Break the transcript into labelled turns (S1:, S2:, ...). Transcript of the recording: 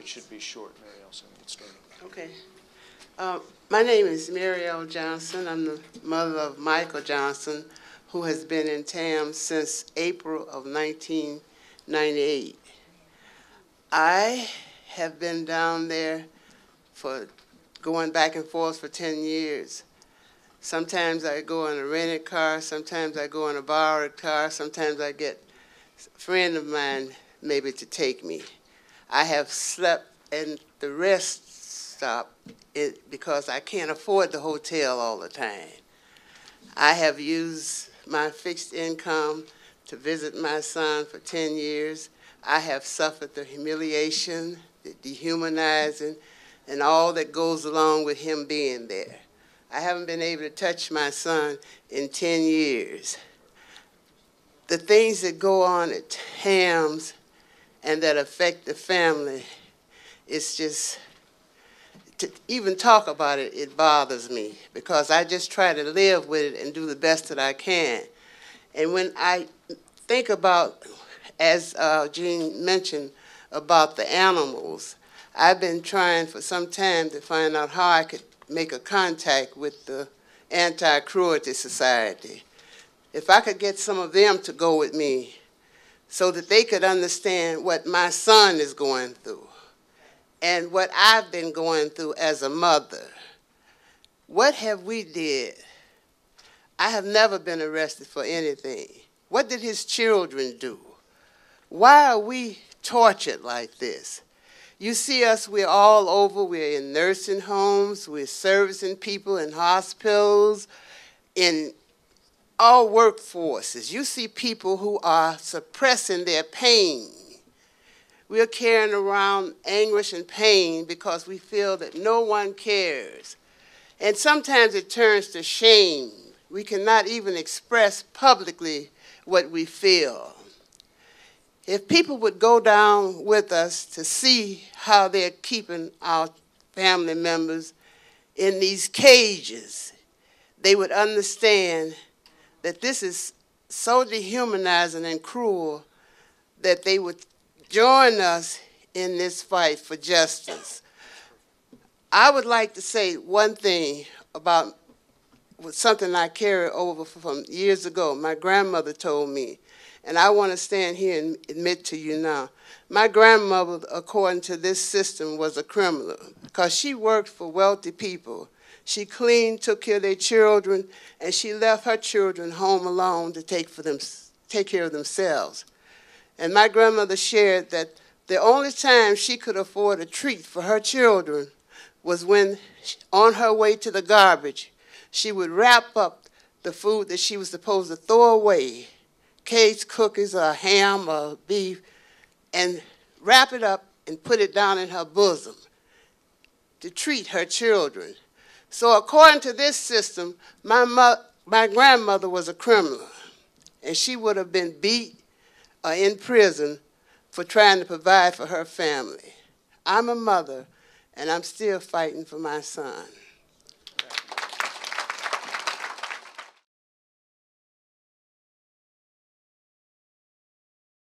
S1: It should be short, Mary L., so we can get started.
S2: Okay. My name is Mary L. Johnson. I'm the mother of Michael Johnson, who has been in Tamms since April of 1998. I have been down there for going back and forth for 10 years. Sometimes I go in a rented car, sometimes I go in a borrowed car, sometimes I get a friend of mine maybe to take me. I have slept in the rest stop because I can't afford the hotel all the time. I have used my fixed income to visit my son for 10 years. I have suffered the humiliation, the dehumanizing, and all that goes along with him being there. I haven't been able to touch my son in 10 years. The things that go on at Tamms and that affect the family, it's just, to even talk about it, it bothers me because I just try to live with it and do the best that I can. And when I think about, as Jean mentioned, about the animals, I've been trying for some time to find out how I could make a contact with the Anti-Cruelty Society. If I could get some of them to go with me so that they could understand what my son is going through and what I've been going through as a mother. What have we did? I have never been arrested for anything. What did his children do? Why are we tortured like this? You see us, we're all over. We're in nursing homes. We're servicing people in hospitals, in all workforces. You see people who are suppressing their pain. We're carrying around anguish and pain because we feel that no one cares. And sometimes it turns to shame. We cannot even express publicly what we feel. If people would go down with us to see how they're keeping our family members in these cages, they would understand that this is so dehumanizing and cruel that they would join us in this fight for justice. I would like to say one thing about something I carry over from years ago. My grandmother told me, and I want to stand here and admit to you now. My grandmother, according to this system, was a criminal because she worked for wealthy people. She cleaned, took care of their children, and she left her children home alone to take care of themselves. And my grandmother shared that the only time she could afford a treat for her children was when, on her way to the garbage, she would wrap up the food that she was supposed to throw away, cakes, cookies, or ham, or beef, and wrap it up and put it down in her bosom to treat her children. So according to this system, my grandmother was a criminal, and she would have been beat or in prison for trying to provide for her family. I'm a mother, and I'm still fighting for my son.